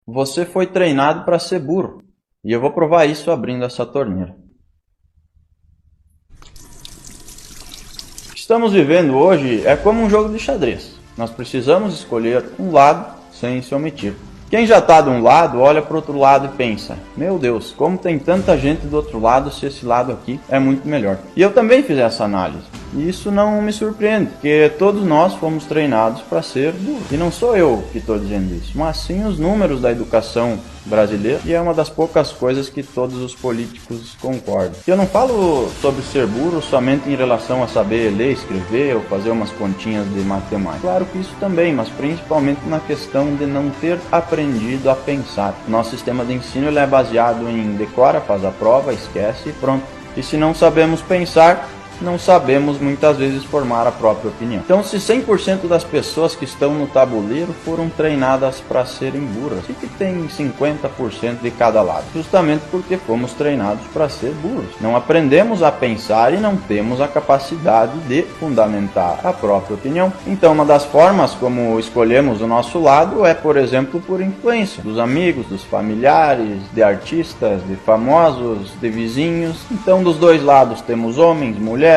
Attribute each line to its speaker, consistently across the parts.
Speaker 1: Você foi treinado para ser burro. E eu vou provar isso abrindo essa torneira. O que estamos vivendo hoje é como um jogo de xadrez. Nós precisamos escolher um lado sem se omitir. Quem já está de um lado, olha para o outro lado e pensa: meu Deus, como tem tanta gente do outro lado se esse lado aqui é muito melhor. E eu também fiz essa análise. E isso não me surpreende, porque todos nós fomos treinados para ser burro. E não sou eu que estou dizendo isso, mas sim os números da educação brasileira, e é uma das poucas coisas que todos os políticos concordam. Eu não falo sobre ser burro somente em relação a saber ler, escrever ou fazer umas continhas de matemática. Claro que isso também, mas principalmente na questão de não ter aprendido a pensar. Nosso sistema de ensino ele é baseado em decora, faz a prova, esquece e pronto. E se não sabemos pensar, não sabemos muitas vezes formar a própria opinião. Então, se 100% das pessoas que estão no tabuleiro foram treinadas para serem burras, o que tem 50% de cada lado? Justamente porque fomos treinados para ser burros. Não aprendemos a pensar e não temos a capacidade de fundamentar a própria opinião. Então, uma das formas como escolhemos o nosso lado é, por exemplo, por influência dos amigos, dos familiares, de artistas, de famosos, de vizinhos. Então, dos dois lados temos homens, mulheres,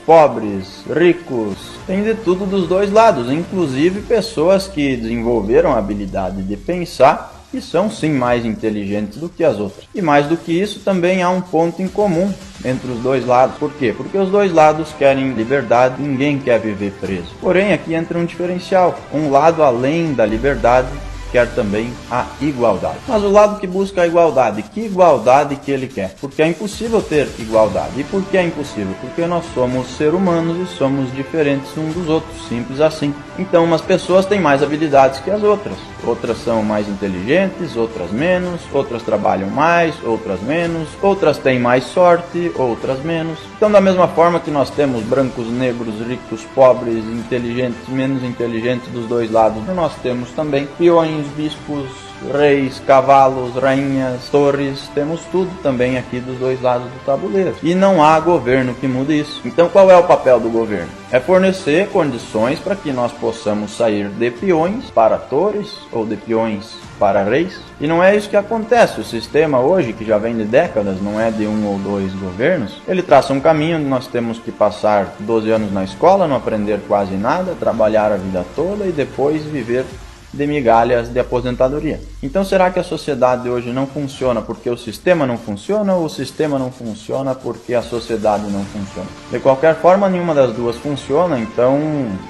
Speaker 1: pobres, ricos, tem de tudo dos dois lados, inclusive pessoas que desenvolveram a habilidade de pensar e são sim mais inteligentes do que as outras. E mais do que isso, também há um ponto em comum entre os dois lados. Por quê? Porque os dois lados querem liberdade, ninguém quer viver preso. Porém, aqui entra um diferencial. Um lado, além da liberdade, quer também a igualdade. Mas o lado que busca a igualdade, que igualdade que ele quer? Porque é impossível ter igualdade. E por que é impossível? Porque nós somos seres humanos e somos diferentes uns dos outros, simples assim. Então, umas pessoas têm mais habilidades que as outras. Outras são mais inteligentes, outras menos, outras trabalham mais, outras menos, outras têm mais sorte, outras menos. Então, da mesma forma que nós temos brancos, negros, ricos, pobres, inteligentes, menos inteligentes dos dois lados, nós temos também peões, bispos, reis, cavalos, rainhas, torres, temos tudo também aqui dos dois lados do tabuleiro. E não há governo que mude isso. Então qual é o papel do governo? É fornecer condições para que nós possamos sair de peões para torres ou de peões para reis. E não é isso que acontece. O sistema hoje, que já vem de décadas, não é de um ou dois governos, ele traça um caminho onde nós temos que passar 12 anos na escola, não aprender quase nada, trabalhar a vida toda e depois viver de migalhas de aposentadoria. Então, será que a sociedade hoje não funciona porque o sistema não funciona, ou o sistema não funciona porque a sociedade não funciona? De qualquer forma, nenhuma das duas funciona, então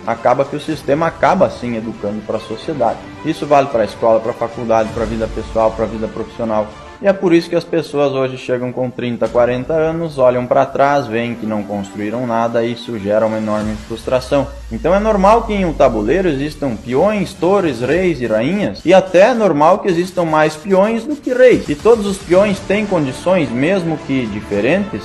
Speaker 1: acaba que o sistema acaba sim educando para a sociedade. Isso vale para a escola, para a faculdade, para a vida pessoal, para a vida profissional. E é por isso que as pessoas hoje chegam com 30, 40 anos, olham para trás, veem que não construíram nada e isso gera uma enorme frustração. Então é normal que em um tabuleiro existam peões, torres, reis e rainhas, e até é normal que existam mais peões do que reis. E todos os peões têm condições, mesmo que diferentes,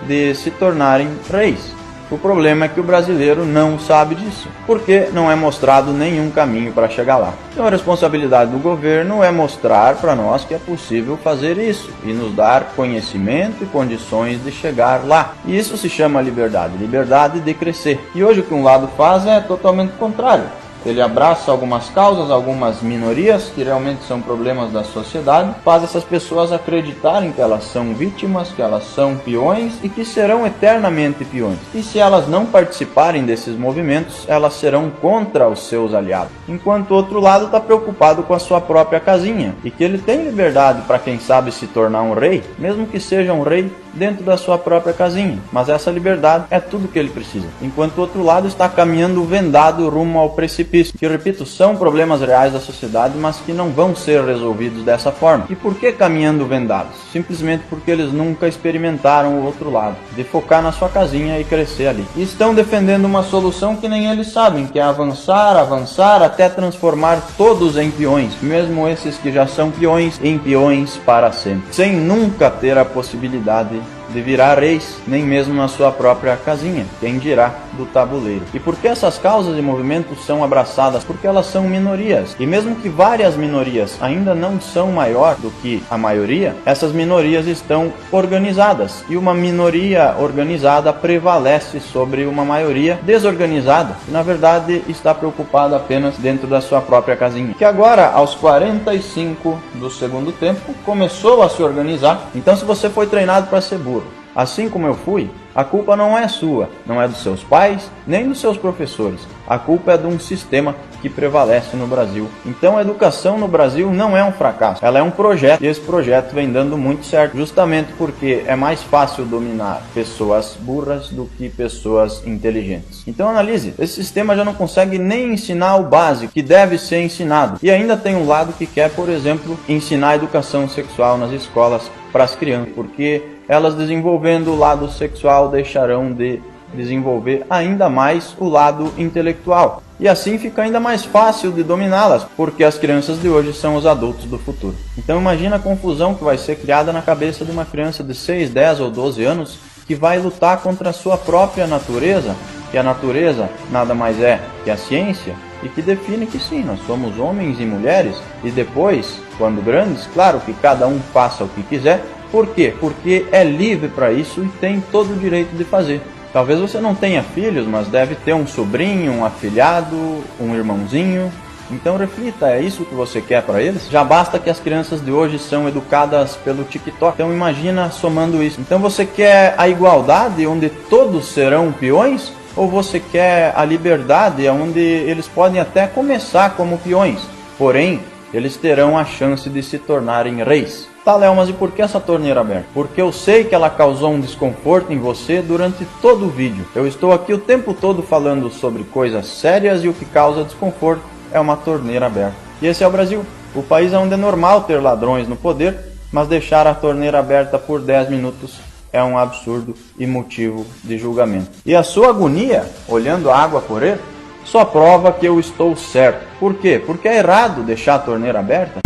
Speaker 1: de se tornarem reis. O problema é que o brasileiro não sabe disso, porque não é mostrado nenhum caminho para chegar lá. Então a responsabilidade do governo é mostrar para nós que é possível fazer isso e nos dar conhecimento e condições de chegar lá. E isso se chama liberdade, liberdade de crescer. E hoje o que um lado faz é totalmente contrário. Ele abraça algumas causas, algumas minorias que realmente são problemas da sociedade, faz essas pessoas acreditarem que elas são vítimas, que elas são peões e que serão eternamente peões. E se elas não participarem desses movimentos, elas serão contra os seus aliados. Enquanto o outro lado está preocupado com a sua própria casinha e que ele tem liberdade para quem sabe se tornar um rei, mesmo que seja um rei dentro da sua própria casinha. Mas essa liberdade é tudo que ele precisa. Enquanto o outro lado está caminhando vendado rumo ao precipício. Que, repito, são problemas reais da sociedade, mas que não vão ser resolvidos dessa forma. E por que caminhando vendados? Simplesmente porque eles nunca experimentaram o outro lado, de focar na sua casinha e crescer ali. E estão defendendo uma solução que nem eles sabem, que é avançar, avançar, até transformar todos em peões, mesmo esses que já são peões, em peões para sempre, sem nunca ter a possibilidade de virar reis, nem mesmo na sua própria casinha, quem dirá do tabuleiro. E por que essas causas e movimentos são abraçadas? Porque elas são minorias. E mesmo que várias minorias ainda não são maior do que a maioria, essas minorias estão organizadas. E uma minoria organizada prevalece sobre uma maioria desorganizada, que na verdade está preocupada apenas dentro da sua própria casinha. Que agora, aos 45 do segundo tempo, começou a se organizar. Então, se você foi treinado para ser burro, assim como eu fui, a culpa não é sua, não é dos seus pais, nem dos seus professores. A culpa é de um sistema que prevalece no Brasil. Então a educação no Brasil não é um fracasso, ela é um projeto, e esse projeto vem dando muito certo, justamente porque é mais fácil dominar pessoas burras do que pessoas inteligentes. Então analise, esse sistema já não consegue nem ensinar o básico, que deve ser ensinado. E ainda tem um lado que quer, por exemplo, ensinar a educação sexual nas escolas para as crianças, porque elas desenvolvendo o lado sexual deixarão de desenvolver ainda mais o lado intelectual. E assim fica ainda mais fácil de dominá-las, porque as crianças de hoje são os adultos do futuro. Então imagina a confusão que vai ser criada na cabeça de uma criança de 6, 10 ou 12 anos que vai lutar contra a sua própria natureza, que a natureza nada mais é que a ciência, e que define que sim, nós somos homens e mulheres, e depois, quando grandes, claro que cada um faça o que quiser. Por quê? Porque é livre para isso e tem todo o direito de fazer. Talvez você não tenha filhos, mas deve ter um sobrinho, um afilhado, um irmãozinho. Então reflita, é isso que você quer para eles? Já basta que as crianças de hoje são educadas pelo TikTok. Então imagina somando isso. Então você quer a igualdade onde todos serão peões? Ou você quer a liberdade onde eles podem até começar como peões, porém eles terão a chance de se tornarem reis? Tá, Léo, mas e por que essa torneira aberta? Porque eu sei que ela causou um desconforto em você durante todo o vídeo. Eu estou aqui o tempo todo falando sobre coisas sérias e o que causa desconforto é uma torneira aberta. E esse é o Brasil, o país onde é normal ter ladrões no poder, mas deixar a torneira aberta por 10 minutos é um absurdo e motivo de julgamento. E a sua agonia, olhando a água correr, só prova que eu estou certo. Por quê? Porque é errado deixar a torneira aberta.